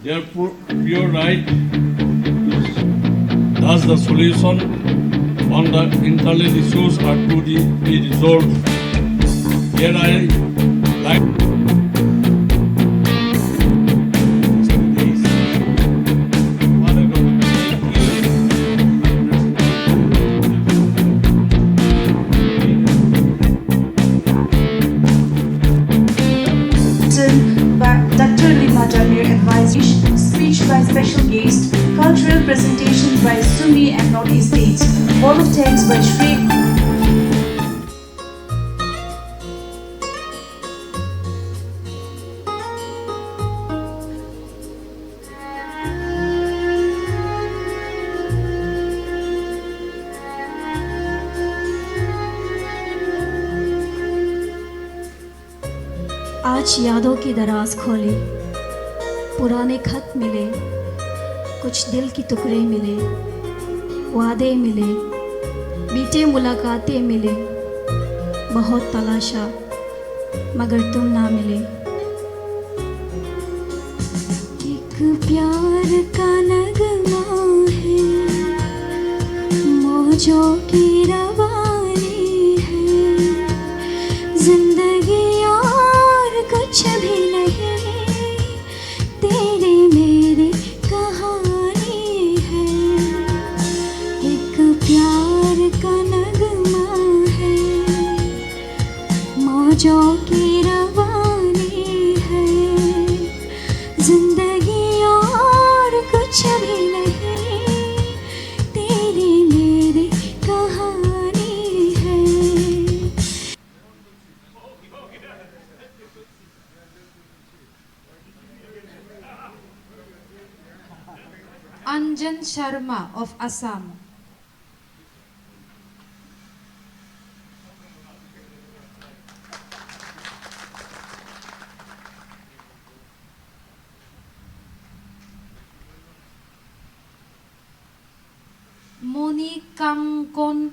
Their pure right, thus the solution on the internal issues are to be resolved. Here I like speech by special guest, cultural presentation by Sunni and Northeast states, Hall of Thanks by Shri आज यादों की दराज खोली, पुराने खत मिले, कुछ दिल की टुकड़े मिले, वादे मिले, बीते मुलाकातें मिले, बहुत तलाशा मगर तुम ना मिले। एक प्यार का नगमा है, मौजों की रवानी है, जिंदगी और कुछ भी नहीं, तेरी मेरी कहानी है। एक प्यार का नगमा है, मौजों की रवानी है, जिंदगी और कुछ भी नहीं, तेरी मेरी कहानी है। Anjan Sharma of Assam. Moni Kangkon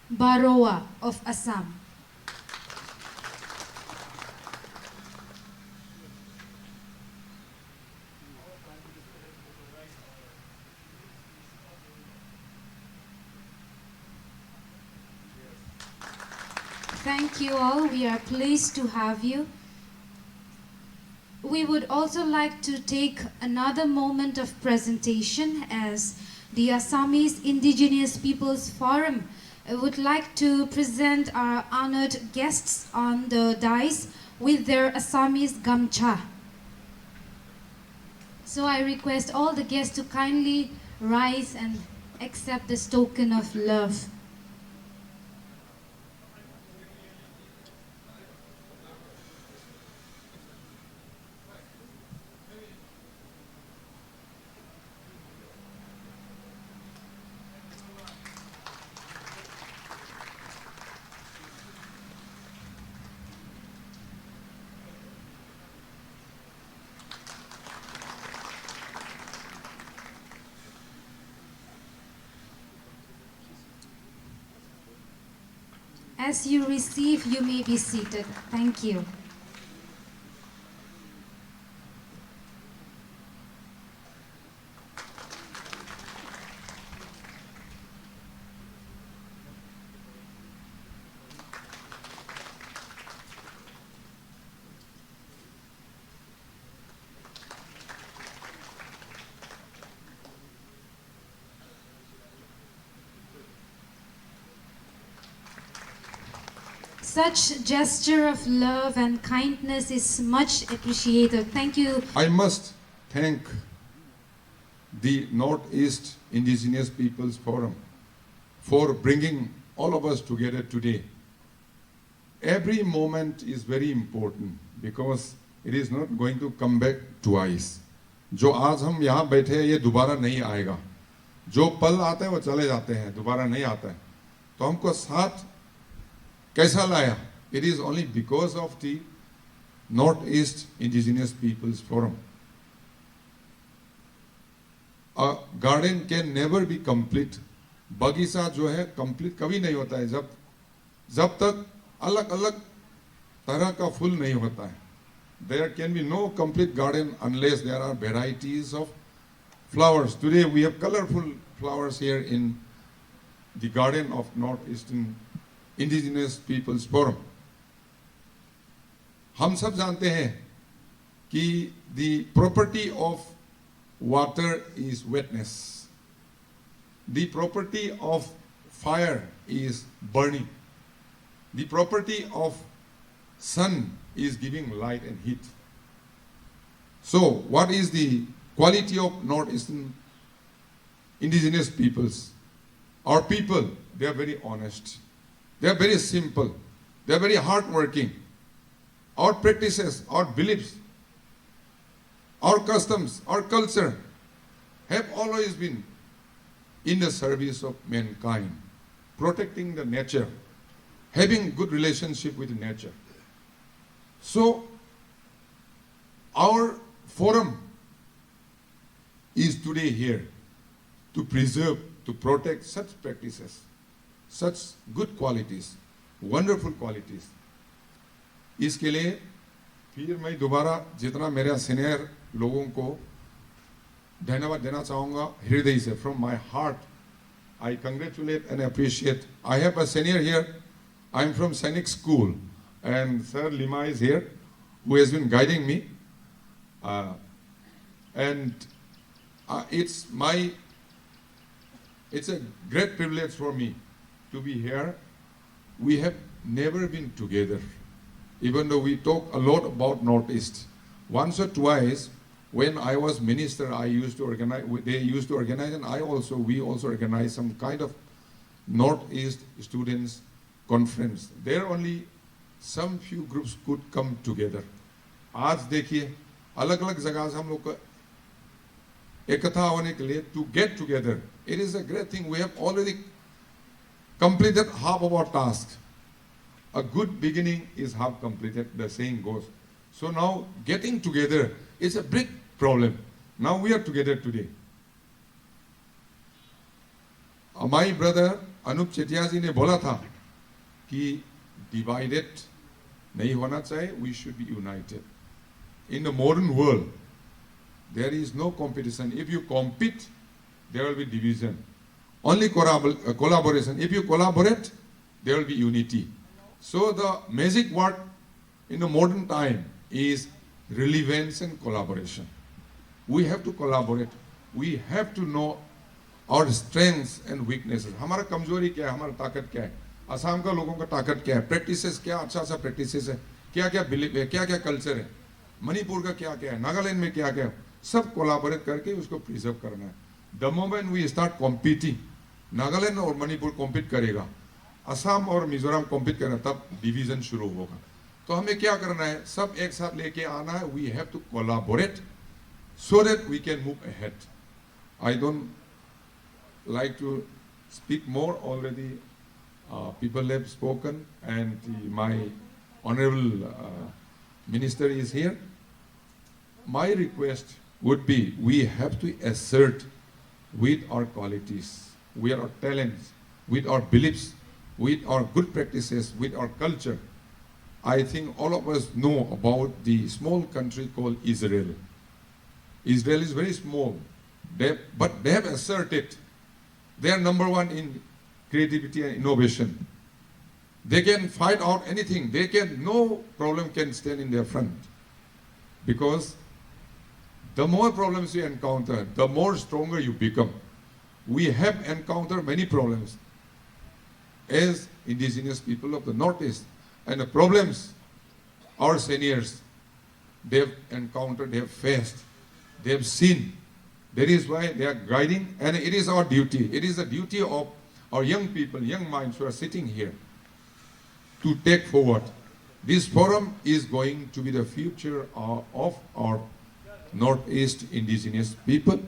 Baroa of Assam. Thank you all. We are pleased to have you. We would also like to take another moment of presentation as the Assamese Indigenous Peoples Forum. I would like to present our honored guests on the dais with their Assamese gamcha. So I request all the guests to kindly rise and accept this token of love. As you receive, you may be seated. Thank you. Such gesture of love and kindness is much appreciated. Thank you. I must thank the Northeast Indigenous Peoples Forum for bringing all of us together today. Every moment is very important because it is not going to come back twice. जो आज हम यहाँ बैठे हैं ये दोबारा नहीं आएगा. जो पल आते हैं वो चले जाते हैं, दोबारा नहीं आता है. तो हमको साथ कैसा लाया? It is only because of the Northeast Indigenous Peoples Forum. A garden can never be complete. बगीचा जो है complete कभी नहीं होता है जब तक अलग अलग तरह का फूल नहीं होता है. there can be no complete garden unless there are varieties of flowers. Today we have colorful flowers here in the garden of Northeastern Indigenous Peoples Forum. हम सब जानते हैं कि the property of water is wetness. The property of fire is burning. The property of sun is giving light and heat. So what is the quality of Northeastern Indigenous peoples? Our people, they are very honest. They are very simple. They are very hardworking. Our practices, our beliefs, our customs, our culture have always been in the service of mankind, protecting the nature, having good relationship with nature. So our forum is today here to preserve, to protect such practices, such good qualities, wonderful qualities. इसके लिए फिर मैं दोबारा जितना मेरे senior लोगों को धन्यवाद देना चाहूँगा हृदय से, from my heart. I congratulate and appreciate. I have a senior here. I'm from Sainik School, and Sir Lima is here, who has been guiding me. It's a great privilege for me to be here. We have never been together, even though we talk a lot about Northeast. Once or twice, when I was minister, they used to organize, and we also organized some kind of Northeast students conference. There only some few groups could come together. आज देखिए अलग-अलग जगह से हम लोग को एकता होने के लिए to get together. It is a great thing. We have already completed half of our task. A good beginning is half completed, the saying goes. So now getting together is a big problem. Now we are together today. My brother Anup Chetia ji ने बोला था कि divided नहीं होना चाहिए, we should be united. In the modern world, there is no competition. If you compete, there will be division. Only collaboration. If you collaborate, there will be unity. So the magic word in the modern time is relevance and collaboration. We have to collaborate. We have to know our strengths and weaknesses. हमारा कमजोरी क्या है, हमारा ताकत क्या है, असम का लोगों का ताकत क्या है, practices क्या अच्छा practices है, क्या क्या belief है, क्या क्या culture है, मणिपुर का क्या क्या है, नागालैंड में क्या क्या है, सब collaborate करके उसको preserve करना है. The moment we start competing, Nagaland और मणिपुर compete करेगा, असम और मिजोरम compete करेगा, तब division शुरू होगा. तो हमें क्या करना है, सब एक साथ लेके आना है. We have to collaborate so that we can move ahead. I don't like to speak more. Already people have spoken, and my honorable minister is here. My request would be, we have to assert with our qualities, with our talents, with our beliefs, with our good practices, with our culture. I think all of us know about the small country called Israel. Israel is very small, but they have asserted they are number one in creativity and innovation. They can fight out anything. No problem can stand in their front. Because the more problems you encounter, the more stronger you become. We have encountered many problems as indigenous people of the Northeast. And the problems our seniors, they have encountered, they have faced, they have seen. That is why they are guiding, and it is our duty. It is the duty of our young people, young minds who are sitting here to take forward. This forum is going to be the future of our Northeast Indigenous people.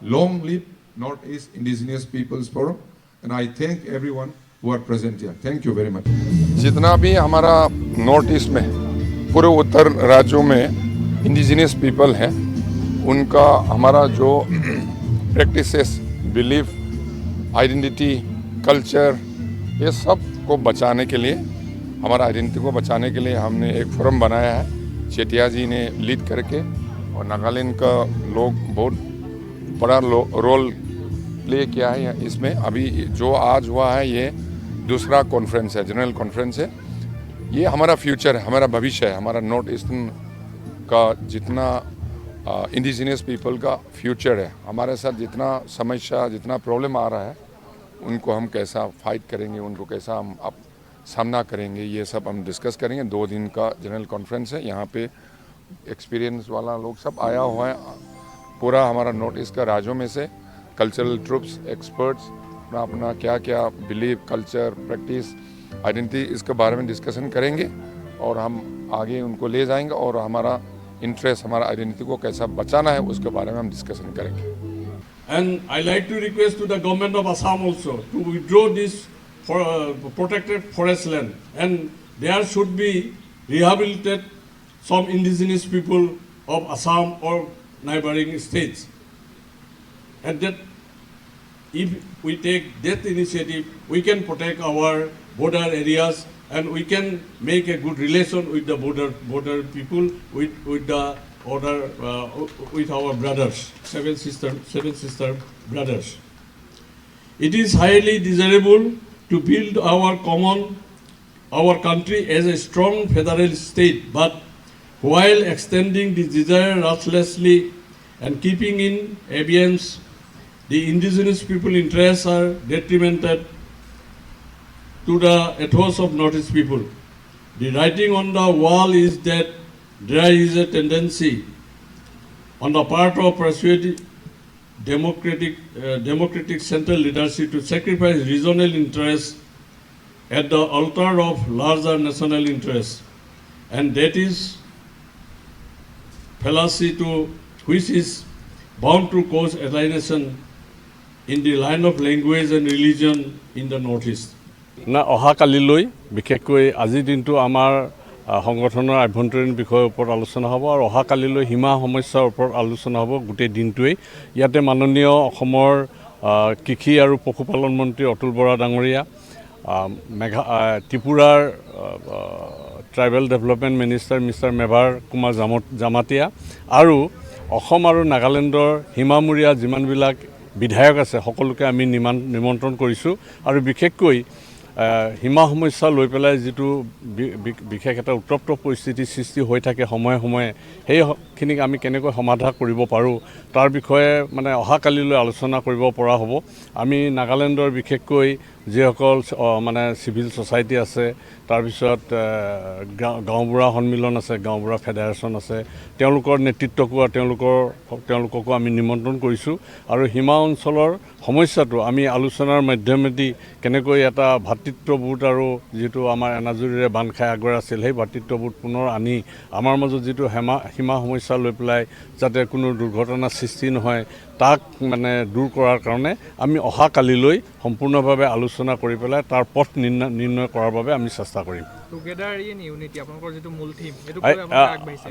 Long live Northeast Indigenous Peoples Forum. And I thank everyone who are present here. Thank you very much. जितना भी हमारा north east में पूरे उत्तर राज्यों में indigenous people हैं, उनका हमारा जो प्रैक्टिसेस, बिलीफ, आइडेंटिटी, कल्चर, ये सब को बचाने के लिए, हमारा आइडेंटिटी को बचाने के लिए हमने एक फोरम बनाया है चेटिया जी ने लीड करके, और नागालैंड का लोग बहुत बड़ा रोल प्ले किया है इसमें। अभी जो आज हुआ है ये दूसरा कॉन्फ्रेंस है, जनरल कॉन्फ्रेंस है। ये हमारा फ्यूचर है, हमारा भविष्य है, हमारा नॉर्थ ईस्टर्न का जितना इंडिजिनियस पीपल का फ्यूचर है। हमारे साथ जितना समस्या, जितना प्रॉब्लम आ रहा है, उनको हम कैसा फाइट करेंगे, उनको कैसा हम सामना करेंगे, ये सब हम डिस्कस करेंगे। 2 दिन का जनरल कॉन्फ्रेंस है। यहाँ पे एक्सपीरियंस वाला लोग सब आया हुआ है, पूरा हमारा नॉर्थ ईस्ट का राज्यों में से कल्चरल ट्रुप्स, एक्सपर्ट्स अपना क्या क्या बिलीव, कल्चर, प्रैक्टिस, आइडेंटिटी, इसके बारे में डिस्कशन करेंगे और हम आगे उनको ले जाएंगे, और हमारा इंटरेस्ट, हमारा आइडेंटिटी को कैसा बचाना है उसके बारे में हम डिस्कशन करेंगे। And I like to request to the government of Assam also to withdraw this protected forest land, and there should be rehabilitate some indigenous people of Assam or neighboring states. And that if we take that initiative, we can protect our border areas, and we can make a good relation with the border people, with the order with our brothers, seven sister brothers. It is highly desirable to build our country as a strong federal state, but while extending the desire ruthlessly and keeping in abeyance the indigenous people interests are detrimental to the ethos of Northeast people. The writing on the wall is that there is a tendency on the part of persuasive democratic central leadership to sacrifice regional interests at the altar of larger national interests, and that is fallacy which is bound to cause alienation in the line of language and religion in the Northeast. না অহাকালিলৈ বিশেষকৈ আজিৰ দিনটো আমাৰ সংগঠনৰ আভ্যন্তৰীণ বিষয়ৰ ওপৰত আলোচনা হ'ব, আৰু অহাকালিলৈ সীমা সমস্যাৰ ওপৰত আলোচনা হ'ব গোটেই দিনটোৱেই। ইয়াতে মাননীয় অসমৰ কৃষি আৰু পশুপালন মন্ত্ৰী অতুল বৰা ডাঙৰীয়া, ত্ৰিপুৰাৰ tribal development minister mister Mevar কুমাৰ জামাতিয়া, আৰু অসম আৰু নাগালেণ্ডৰ সীমামূৰীয়া যিমানবিলাক বিধায়ক আছে সকলোকে আমি নিমন্ত্ৰণ কৰিছোঁ। আৰু বিশেষকৈ সীমা সমস্যা লৈ পেলাই যিটো বিশেষ এটা উত্তপ্ত পৰিস্থিতিৰ সৃষ্টি হৈ থাকে সময়ে সময়ে, সেইখিনিক আমি কেনেকৈ সমাধান কৰিব পাৰোঁ তাৰ বিষয়ে মানে অহাকালিলৈ আলোচনা কৰিব পৰা হ'ব। আমি নাগালেণ্ডৰ বিশেষকৈ যিসকল মানে চিভিল ছ'চাইটি আছে, তাৰপিছত গাঁওবুঢ়া সন্মিলন আছে, গাঁওবুঢ়া ফেডাৰেশ্যন আছে, তেওঁলোকৰ নেতৃত্বকো তেওঁলোককো আমি নিমন্ত্ৰণ কৰিছোঁ। আৰু সীমা অঞ্চলৰ সমস্যাটো আমি আলোচনাৰ মাধ্যমেদি কেনেকৈ এটা ভাতৃত্ববোধ আৰু যিটো আমাৰ এনাজৰীৰে বান্ধ খাই আগৰ আছিল, সেই ভাতৃত্ববোধ পুনৰ আনি আমাৰ মাজত যিটো সীমা সমস্যা লৈ পেলাই যাতে কোনো দুৰ্ঘটনাৰ সৃষ্টি নহয় তাক মানে দূৰ কৰাৰ কাৰণে আমি অহাকালিলৈ সম্পূৰ্ণভাৱে আলোচনা কৰি পেলাই তাৰ পথ নিৰ্ণয় কৰাৰ বাবে আমি চেষ্টা কৰিম।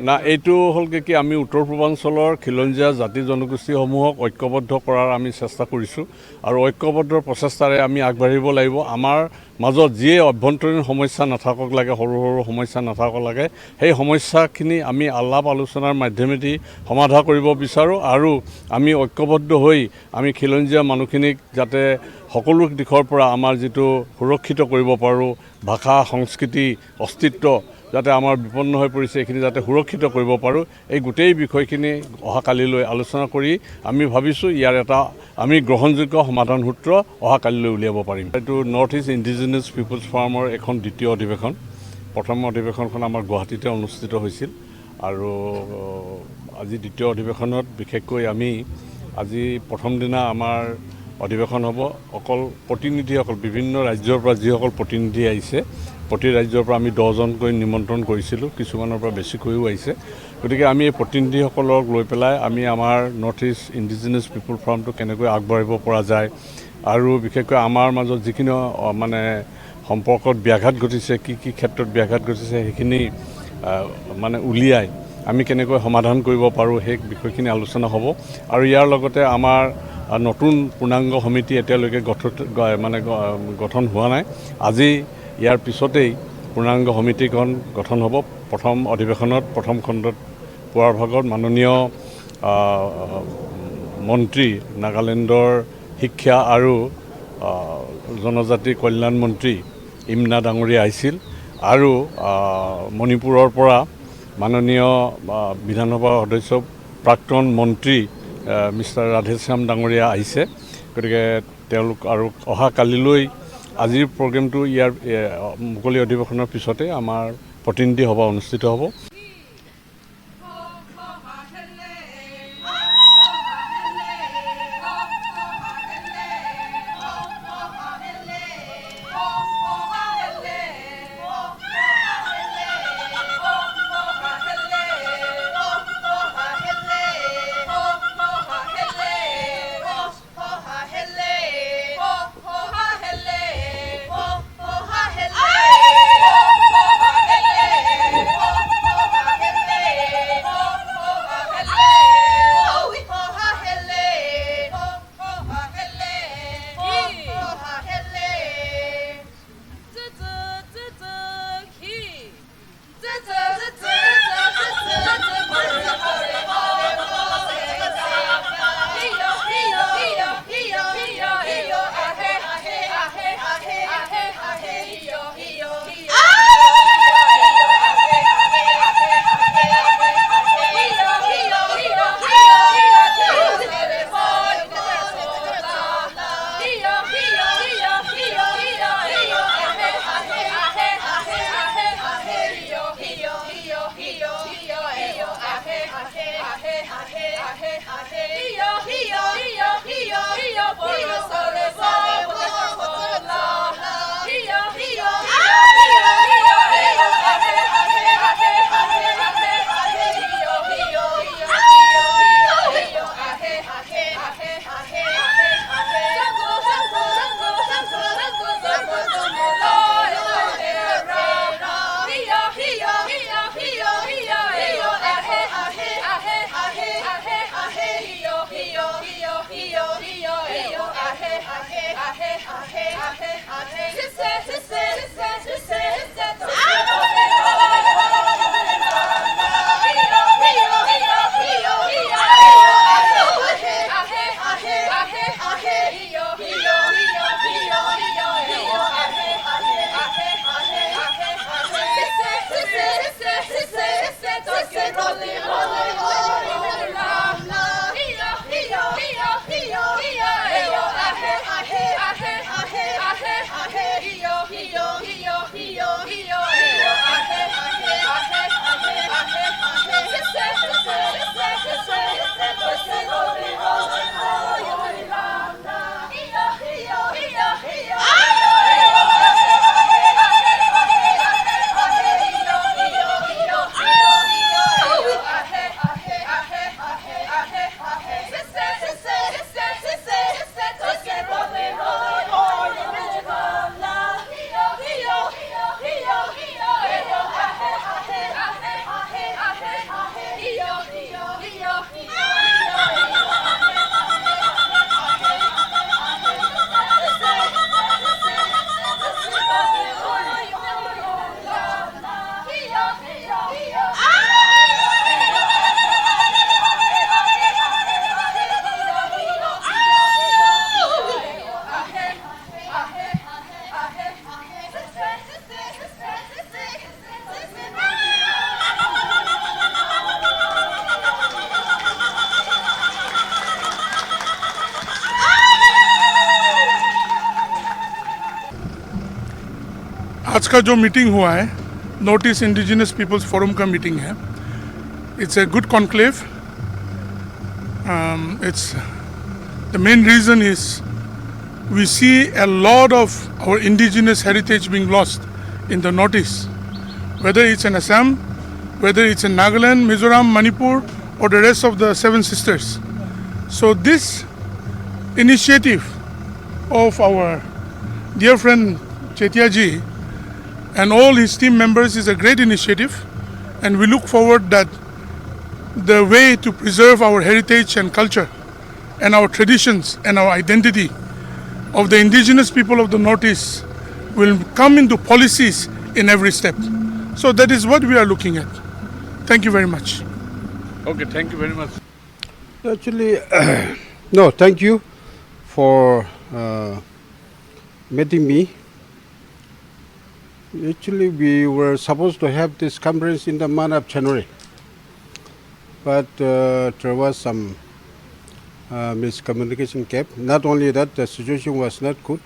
না এইটো হ'ল কি আমি উত্তৰ পূৰ্বাঞ্চলৰ খিলঞ্জীয়া জাতি জনগোষ্ঠীসমূহক ঐক্যবদ্ধ কৰাৰ আমি চেষ্টা কৰিছোঁ, আৰু ঐক্যবদ্ধ প্ৰচেষ্টাৰে আমি আগবাঢ়িব লাগিব। আমাৰ মাজত যিয়ে অভ্যন্তৰীণ সমস্যা নাথাকক লাগে, সৰু সৰু সমস্যা নাথাকক লাগে, সেই সমস্যাখিনি আমি আলাপ আলোচনাৰ মাধ্যমেদি সমাধান কৰিব বিচাৰোঁ, আৰু আমি ঐক্যবদ্ধ হৈ আমি খিলঞ্জীয়া মানুহখিনিক যাতে সকলো দিশৰ পৰা আমাৰ যিটো সুৰক্ষিত কৰিব পাৰোঁ, ভাষা, সংস্কৃতি, অস্তিত্ব যাতে আমাৰ বিপন্ন হৈ পৰিছে এইখিনি যাতে সুৰক্ষিত কৰিব পাৰোঁ, এই গোটেই বিষয়খিনি অহাকালিলৈ আলোচনা কৰি আমি ভাবিছোঁ ইয়াৰ এটা আমি গ্ৰহণযোগ্য সমাধান সূত্ৰ অহাকালিলৈ উলিয়াব পাৰিম। এইটো নৰ্থ ইষ্ট ইণ্ডিজিনিয়াছ পিপলছ ফৰামৰ এখন দ্বিতীয় অধিৱেশন। প্ৰথম অধিৱেশনখন আমাৰ গুৱাহাটীতে অনুষ্ঠিত হৈছিল, আৰু আজি দ্বিতীয় অধিৱেশনত বিশেষকৈ আমি আজি প্ৰথম দিনা আমাৰ অধিৱেশন হ'ব অকল প্ৰতিনিধিসকল, বিভিন্ন ৰাজ্যৰ পৰা যিসকল প্ৰতিনিধি আহিছে, প্ৰতি ৰাজ্যৰ পৰা আমি 10জনকৈ নিমন্ত্ৰণ কৰিছিলোঁ, কিছুমানৰ পৰা বেছিকৈও আহিছে। গতিকে আমি এই প্ৰতিনিধিসকলক লৈ পেলাই আমি আমাৰ নৰ্থ ইষ্ট ইণ্ডিজিনিয়াছ পিপল ফৰামটো কেনেকৈ আগবাঢ়িব পৰা যায়, আৰু বিশেষকৈ আমাৰ মাজত যিখিনি মানে সম্পৰ্কত ব্যাঘাত ঘটিছে, কি ক্ষেত্ৰত ব্যাঘাত ঘটিছে সেইখিনি মানে উলিয়াই আমি কেনেকৈ সমাধান কৰিব পাৰোঁ সেই বিষয়খিনি আলোচনা হ'ব। আৰু ইয়াৰ লগতে আমাৰ নতুন পূৰ্ণাংগ সমিতি এতিয়ালৈকে গঠন হোৱা নাই। আজি ইয়াৰ পিছতেই পূৰ্ণাংগ সমিতিখন গঠন হ'ব। প্ৰথম অধিৱেশনত প্ৰথম খণ্ডত পুৱাৰ ভাগত মাননীয় মন্ত্ৰী নাগালেণ্ডৰ শিক্ষা আৰু জনজাতি কল্যাণ মন্ত্ৰী ইমনা ডাঙৰীয়া আহিছিল আৰু মণিপুৰৰ পৰা মাননীয় বিধানসভা সদস্য প্ৰাক্তন মন্ত্ৰী মিষ্টাৰ ৰাধেশ্যাম ডাঙৰীয়া আহিছে গতিকে তেওঁলোক আৰু অহা কালিলৈ আজিৰ প্ৰগ্ৰেমটো ইয়াৰ মুকলি অধিৱেশনৰ পিছতে আমাৰ প্ৰতিনিধি সভা অনুষ্ঠিত হ'ব आज का जो मीटिंग हुआ है north east indigenous peoples forum का मीटिंग है it's a good conclave it's the main reason is we see a lot of our indigenous heritage being lost in the northeast, whether it's in Assam, whether it's in Nagaland, Mizoram, Manipur, or the rest of the Seven Sisters. So this initiative of our dear friend Chetia ji and all his team members is a great initiative, and we look forward that the way to preserve our heritage and culture and our traditions and our identity of the indigenous people of the Northeast will come into policies in every step. So that is what we are looking at. Thank you very much. Okay, thank you very much. Actually, no, thank you for meeting me. Actually, we were supposed to have this conference in the month of January, but there was some miscommunication gap. Not only that, the situation was not good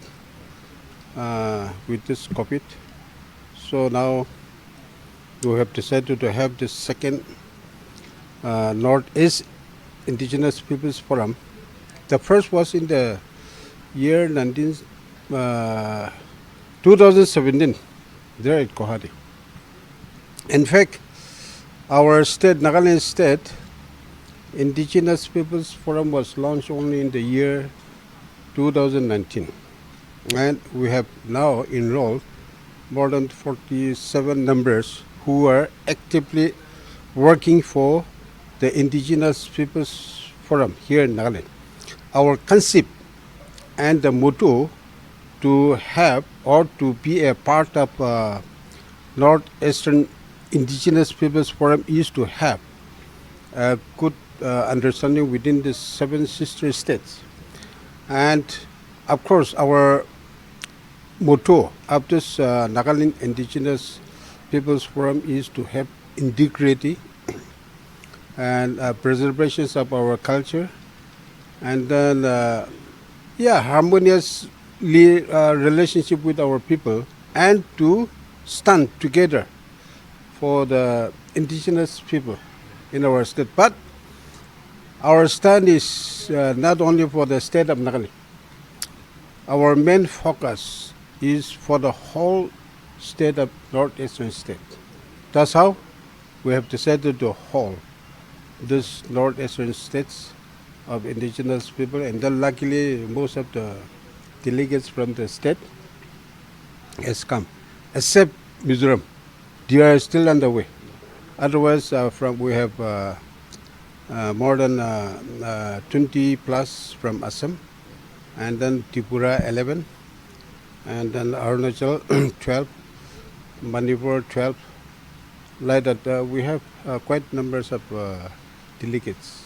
with this COVID. So now we have decided to have this second Northeast Indigenous Peoples Forum. The first was in the year 2017, there at Guwahati. In fact, our state, Nagaland State Indigenous Peoples Forum was launched only in the year 2019. And we have now enrolled more than 47 members who are actively working for the Indigenous Peoples Forum here in Nagaland. Our concept and the motto to have or to be a part of Northeastern Indigenous Peoples Forum is to have a good understanding within the 7 sister states. And of course, our motto of this Nagaland Indigenous Peoples Forum is to have integrity and preservation of our culture, and then harmonious relationship with our people, and to stand together for the indigenous people in our state. But our stand is not only for the state of Nagaland. Our main focus is for the whole state of northeastern state. That's how we have decided to hold this northeastern states of indigenous people, and then luckily most of the delegates from the state has come, except Mizoram. They are still on the way. Otherwise, we have more than 20 plus from Assam, and then Tripura 11, and then Arunachal 12, Manipur 12. Like that, we have quite numbers of delegates.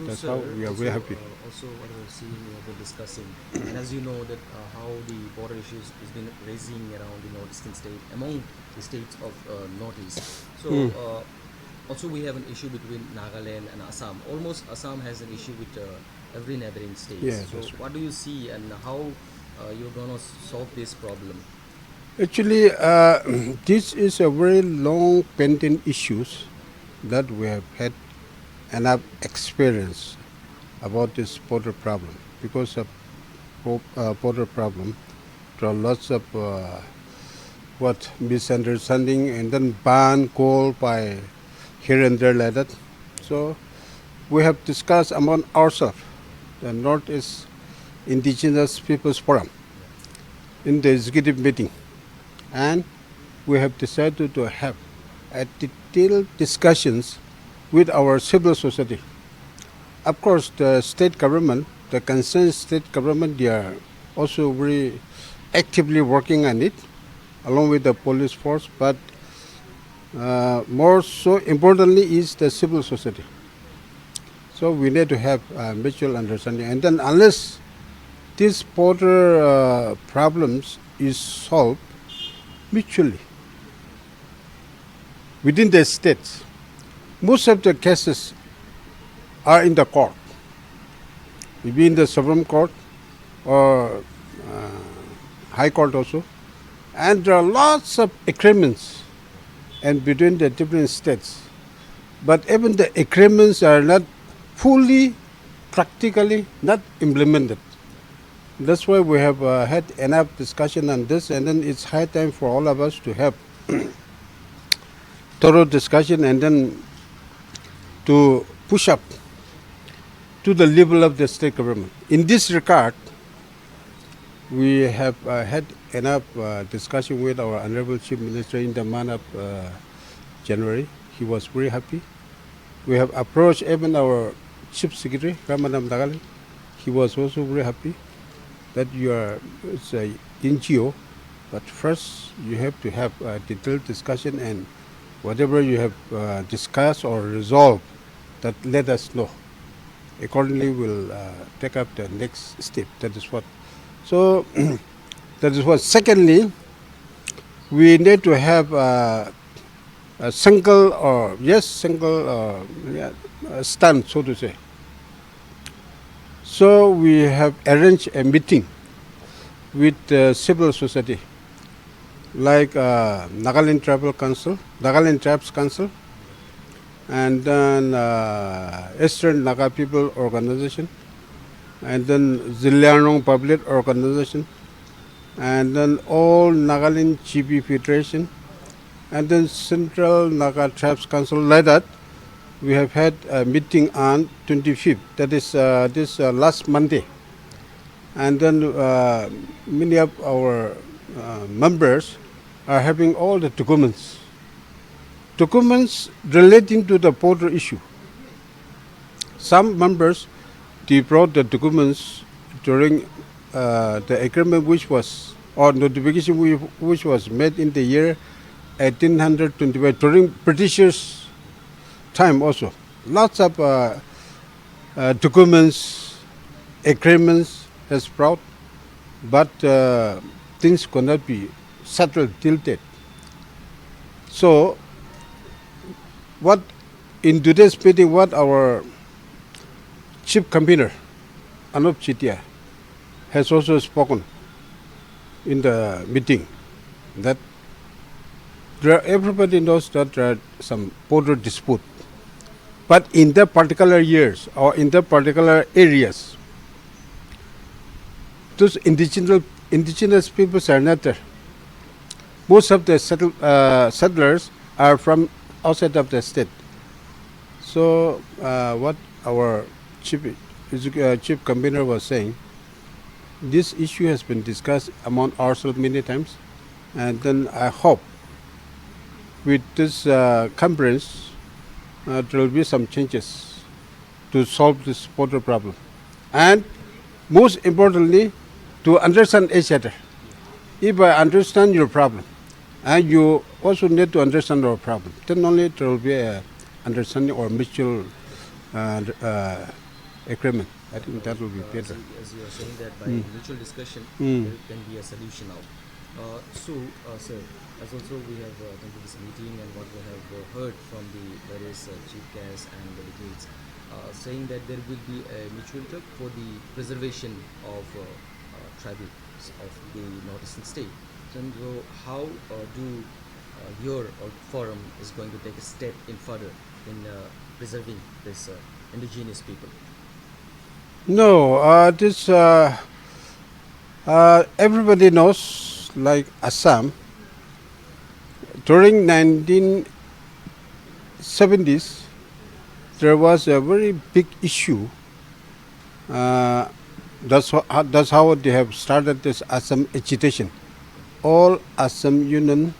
That's how we are very happy. Also, what we're seeing, we're discussing, and as you know, that how the border issues has been raising around the northeastern state, among the states of northeast. So, also we have an issue between Nagaland and Assam. Almost Assam has an issue with every neighboring state. Yeah, so, that's right. what do you see, and how you're gonna solve this problem? Actually, this is a very long pending issues that we have had enough experience about this border problem. Because of border problem, there are lots of misunderstanding, and then ban call by here and there like that. So we have discussed among ourselves, the Northeast Indigenous Peoples Forum, in the executive meeting, and we have decided to have a detailed discussions with our civil society. Of course, the state government, the concerned state government, they are also very actively working on it, along with the police force, but more so importantly is the civil society. So we need to have mutual understanding, and then unless these border problems is solved mutually within the states, most of the cases are in the court, maybe in the Supreme Court or High Court also, and there are lots of agreements and between the different states. But even the agreements are not fully, practically not implemented. That's why we have had enough discussion on this, and then it's high time for all of us to have thorough discussion, and then to push up to the level of the state government. In this regard, we have had enough discussion with our Honorable Chief Minister in the month of January. He was very happy. We have approached even our Chief Secretary, Ramanam Nagaland. He was also very happy that you are, it's a NGO, But first, you have to have a detailed discussion, and whatever you have discussed or resolved, that let us know. Accordingly, we'll take up the next step. That is what. So, that is what. Secondly, we need to have a single stand, so to say. So we have arranged a meeting with civil society, like Nagaland Tribes Council, and then Eastern Naga People Organization, and then Zilianong Public Organization, and then all Nagaland GP Federation, and then Central Naga Tribes Council. Like that, we have had a meeting on 25th, that is this last Monday. And then many of our members are having all the documents relating to the border issue. Some members, they brought the documents during the agreement which was, or notification which was made in the year 1825, during Britishers' time also. Lots of documents, agreements has brought, but things could not be settled till date. So, what in today's meeting, what our chief convener, Anup Chitia, has also spoken in the meeting, that everybody knows that there are some border dispute, but in the particular years or in the particular areas, those indigenous peoples are not there. Most of the settlers are from outside of the state. So what our chief convener was saying, this issue has been discussed among ourselves many times, and then I hope with this conference there will be some changes to solve this border problem, and most importantly, to understand each other. If I understand your problem, and you also need to understand our problem, then only there will be a understanding or mutual agreement. I think that will be better. As you are saying that by mutual discussion, there can be a solution now. Sir, as also we have attended this meeting and what we have heard from the various chief guests and delegates, saying that there will be a mutual talk for the preservation of tribes of the northeastern state. So how do your forum is going to take a step in further in preserving this indigenous people? No, this everybody knows, like Assam, during 1970s, there was a very big issue. That's how they have started this Assam agitation. All Assam Union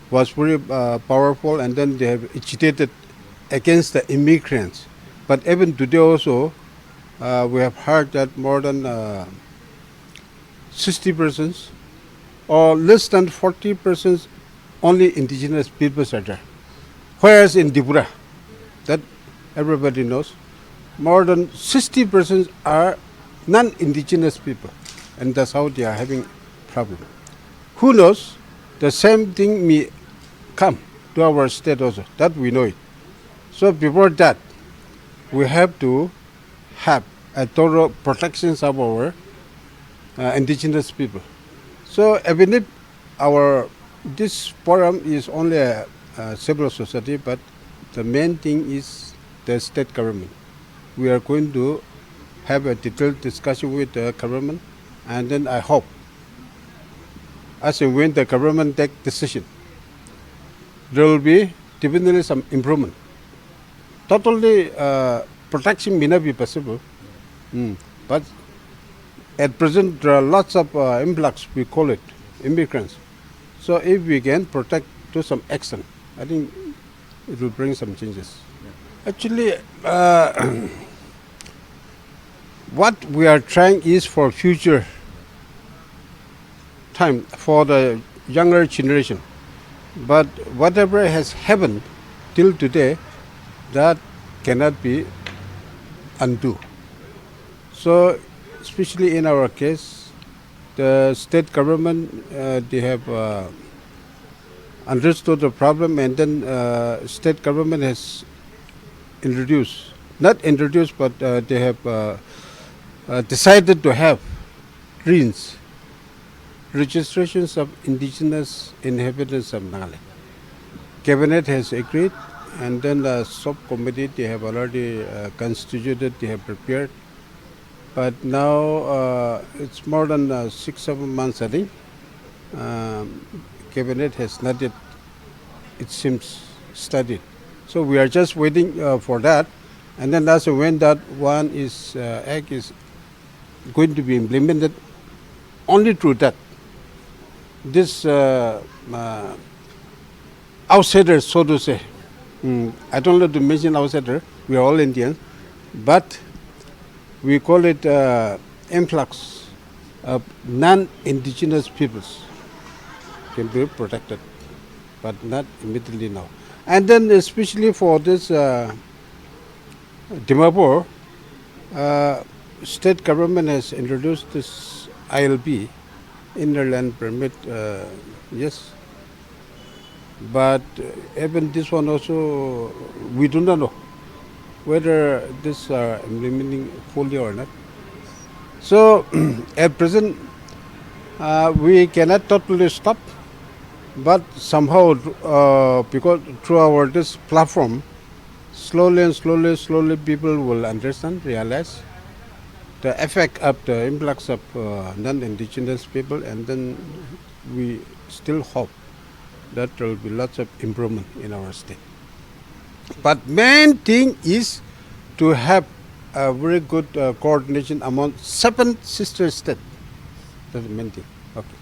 was very powerful, and then they have agitated against the immigrants. But even today also, we have heard that more than 60% or less than 40% only indigenous peoples are there. Whereas in Dimapur, that everybody knows, more than 60% are non-indigenous people, and that's how they are having problem. Who knows, the same thing may come to our state also, that we know it. So before that, we have to have a thorough protections of our indigenous people. So even if this forum is only a civil society, but the main thing is the state government. We are going to have a detailed discussion with the government, and then I hope, as and when the government take decision, there will be definitely some improvement. Totally protection may not be possible, but at present there are lots of influx, we call it, immigrants. So if we can protect to some extent, I think it will bring some changes. Yeah. Actually, what we are trying is for future time for the younger generation. But whatever has happened till today, that cannot be undo. So, especially in our case, the state government, they have understood the problem, and then state government has introduced, not introduced, but they have decided to have RINs, registrations of indigenous inhabitants of Nagaland. Cabinet has agreed, and then the subcommittee, they have already constituted, they have prepared. But now it's more than 6-7 months, I think. Cabinet has not yet, it seems, studied. So we are just waiting for that, and then that's when that one is act is going to be implemented. Only through that, this outsiders, so to say, I don't like to mention outsider, we are all Indians, but we call it influx of non-indigenous peoples can be protected, but not immediately now. And then especially for this Dimapur, state government has introduced this ILP, inner land permit, yes. But even this one also, we do not know whether this are implementing fully or not. So at present, we cannot totally stop, but somehow because through our this platform, slowly and slowly people will understand, realize the effect of the influx of non-indigenous people, and then we still hope that there will be lots of improvement in our state. But main thing is to have a very good coordination among 7 sister states. That's the main thing. Okay.